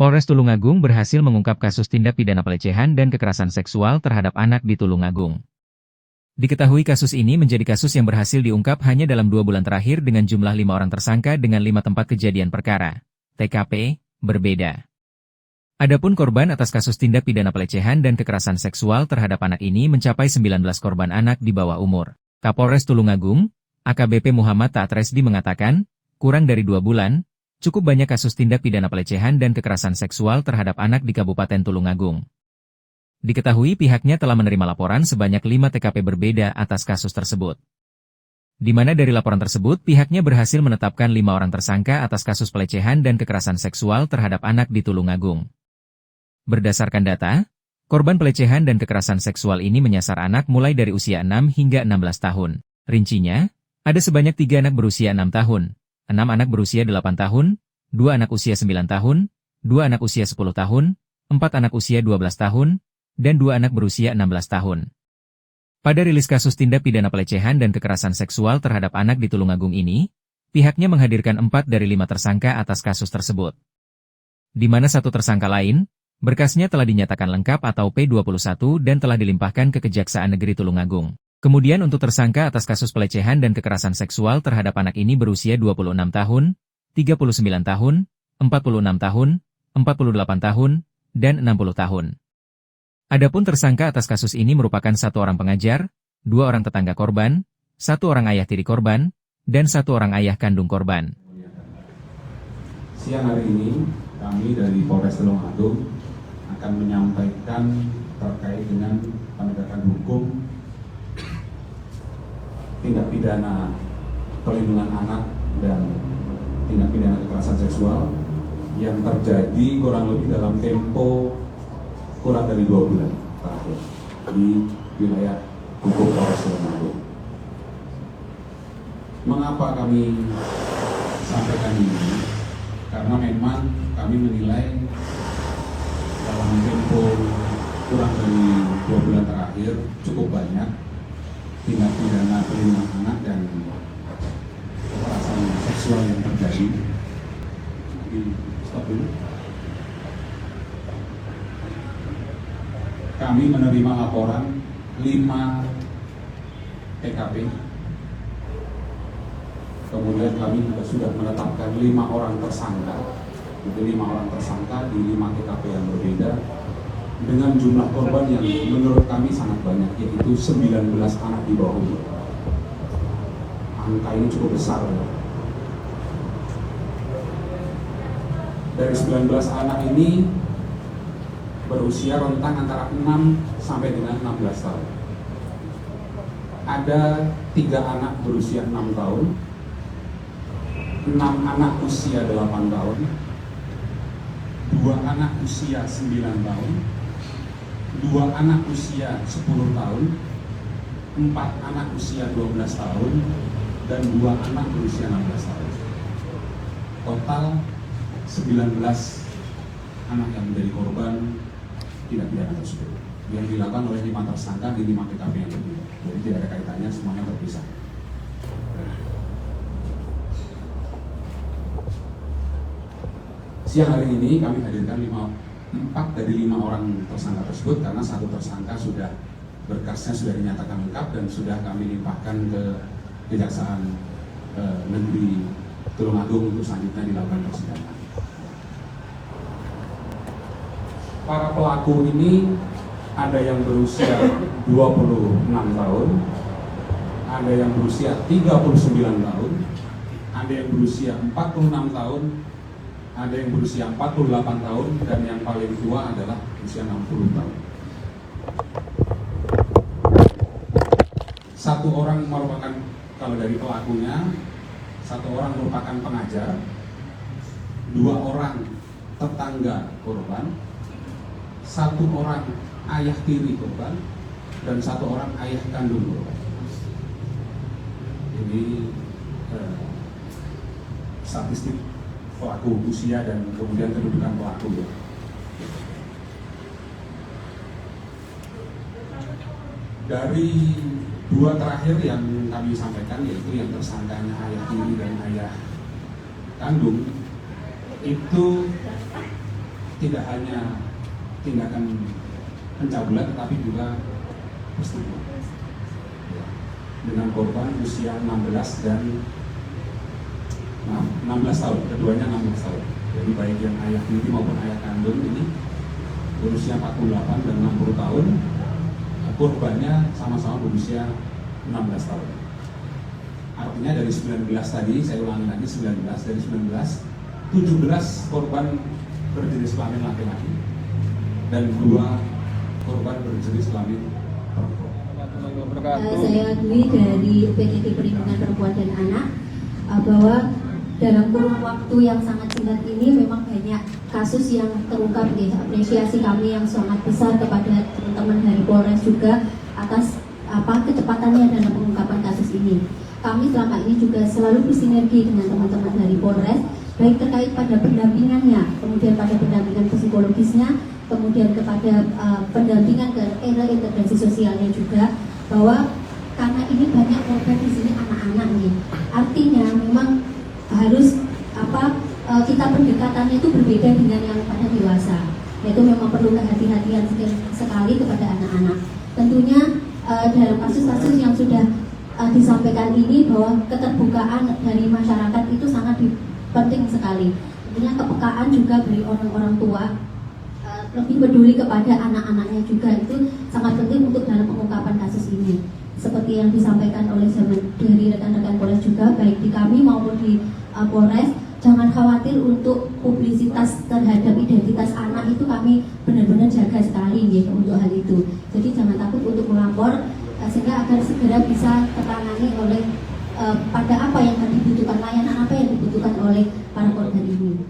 Polres Tulungagung berhasil mengungkap kasus tindak pidana pelecehan dan kekerasan seksual terhadap anak di Tulungagung. Diketahui kasus ini menjadi kasus yang berhasil diungkap hanya dalam 2 bulan terakhir dengan jumlah 5 orang tersangka dengan 5 tempat kejadian perkara. TKP, berbeda. Adapun korban atas kasus tindak pidana pelecehan dan kekerasan seksual terhadap anak ini mencapai 19 korban anak di bawah umur. Kapolres Tulungagung, AKBP Muhammad Ta'atresdi mengatakan, kurang dari 2 bulan, cukup banyak kasus tindak pidana pelecehan dan kekerasan seksual terhadap anak di Kabupaten Tulungagung. Diketahui pihaknya telah menerima laporan sebanyak 5 TKP berbeda atas kasus tersebut. Di mana dari laporan tersebut pihaknya berhasil menetapkan 5 orang tersangka atas kasus pelecehan dan kekerasan seksual terhadap anak di Tulungagung. Berdasarkan data, korban pelecehan dan kekerasan seksual ini menyasar anak mulai dari usia 6 hingga 16 tahun. Rincinya, ada sebanyak 3 anak berusia 6 tahun, 6 anak berusia 8 tahun, 2 anak usia 9 tahun, 2 anak usia 10 tahun, 4 anak usia 12 tahun, dan 2 anak berusia 16 tahun. Pada rilis kasus tindak pidana pelecehan dan kekerasan seksual terhadap anak di Tulungagung ini, pihaknya menghadirkan 4 dari 5 tersangka atas kasus tersebut. Di mana satu tersangka lain, berkasnya telah dinyatakan lengkap atau P21 dan telah dilimpahkan ke Kejaksaan Negeri Tulungagung. Kemudian untuk tersangka atas kasus pelecehan dan kekerasan seksual terhadap anak ini berusia 26 tahun, 39 tahun, 46 tahun, 48 tahun, dan 60 tahun. Adapun tersangka atas kasus ini merupakan 1 orang pengajar, 2 orang tetangga korban, 1 orang ayah tiri korban, dan 1 orang ayah kandung korban. Siang hari ini, kami dari Polres Tulungagung akan menyampaikan terkait dengan penegakan hukum tindak pidana perlindungan anak dan tindak pidana kekerasan seksual yang terjadi kurang lebih dalam tempo kurang dari 2 bulan terakhir di wilayah hukum Polres Tulungagung. Mengapa kami sampaikan ini? Karena memang kami menilai dalam tempo kurang dari 2 bulan terakhir cukup banyak tindak pidana perlindungan anak dan kekerasan seksual yang terjadi. Stop dulu. Kami menerima laporan 5 TKP. Kemudian kami juga sudah menetapkan 5 orang tersangka. Itu 5 orang tersangka di 5 TKP yang berbeda dengan jumlah korban yang menurut kami sangat banyak, yaitu 19 anak di bawah umur. Angka ini cukup besar ya. Dari 19 anak ini berusia rentang antara 6 sampai dengan 16 tahun. Ada 3 anak berusia 6 tahun, 6 anak usia 8 tahun, 2 anak usia 9 tahun, 2 anak usia 10 tahun, 4 anak usia 12 tahun, dan 2 anak berusia 16 tahun. Total 19 anak yang menjadi korban tindak pidana tersebut yang dilakukan oleh 5 tersangka di 5 TKP yang berbeda. Jadi tidak ada kaitannya, semuanya terpisah. Siang hari ini kami hadirkan 4 dari 5 orang tersangka tersebut karena 1 tersangka sudah berkasnya sudah dinyatakan lengkap dan sudah kami limpahkan ke Kejaksaan Negeri Tulungagung untuk selanjutnya dilakukan persidangan. Para pelaku ini ada yang berusia 26 tahun, ada yang berusia 39 tahun, ada yang berusia 46 tahun, ada yang berusia 48 tahun, dan yang paling tua adalah usia 60 tahun. 1 orang merupakan, kalau dari pelakunya, 1 orang merupakan pengajar, 2 orang tetangga korban, 1 orang ayah tiri korban, dan 1 orang ayah kandung korban. Ini statistik pelaku usia dan kemudian kedudukan pelaku ya. Dari 2 terakhir yang kami sampaikan, yaitu yang tersangkanya ayah tiri dan ayah kandung, itu tidak hanya tindakan pencabulan tetapi juga persetubuhan dengan korban usia 16 dan 16 tahun, keduanya 16 tahun. Jadi baik yang ayah tiri maupun ayah kandung ini berusia 48 dan 60 tahun, korbannya sama-sama berusia 16 tahun. Artinya dari 19 tadi, saya ulangi lagi 19, dari 19, 17 korban berjenis kelamin laki-laki dan 2 korban berjenis kelamin perempuan. Saya Dwi dari PDT Perlindungan Perempuan dan Anak, bahwa dalam kurun waktu yang sangat singkat ini memang banyak kasus yang terungkap. Apresiasi kami yang sangat besar kepada teman-teman dari Polres juga atas kecepatannya dalam pengungkapan kasus ini. Kami selama ini juga selalu bersinergi dengan teman-teman dari Polres, baik terkait pada pendampingannya, kemudian pada pendampingan psikologisnya, kemudian kepada pendampingan ke era integrasi sosialnya juga, bahwa karena ini banyak korban di sini anak-anak nih, artinya memang harus kita pendekatannya itu berbeda dengan yang pada dewasa, yaitu memang perlu kehati-hatian sekali kepada anak-anak. Tentunya dalam kasus-kasus yang sudah disampaikan ini, bahwa keterbukaan dari masyarakat itu sangat penting sekali. Tentunya kepekaan juga dari orang-orang tua, lebih peduli kepada anak-anaknya juga, itu sangat penting untuk dalam pengungkapan kasus ini. Seperti yang disampaikan oleh dari rekan-rekan Polres juga, baik di kami maupun di Polres, jangan khawatir untuk publisitas terhadap identitas anak, itu kami benar-benar jaga sekali ya, untuk hal itu. Jadi jangan takut untuk melapor, sehingga agar segera bisa tertangani oleh pada apa yang dibutuhkan, layanan apa yang dibutuhkan oleh para korban ini.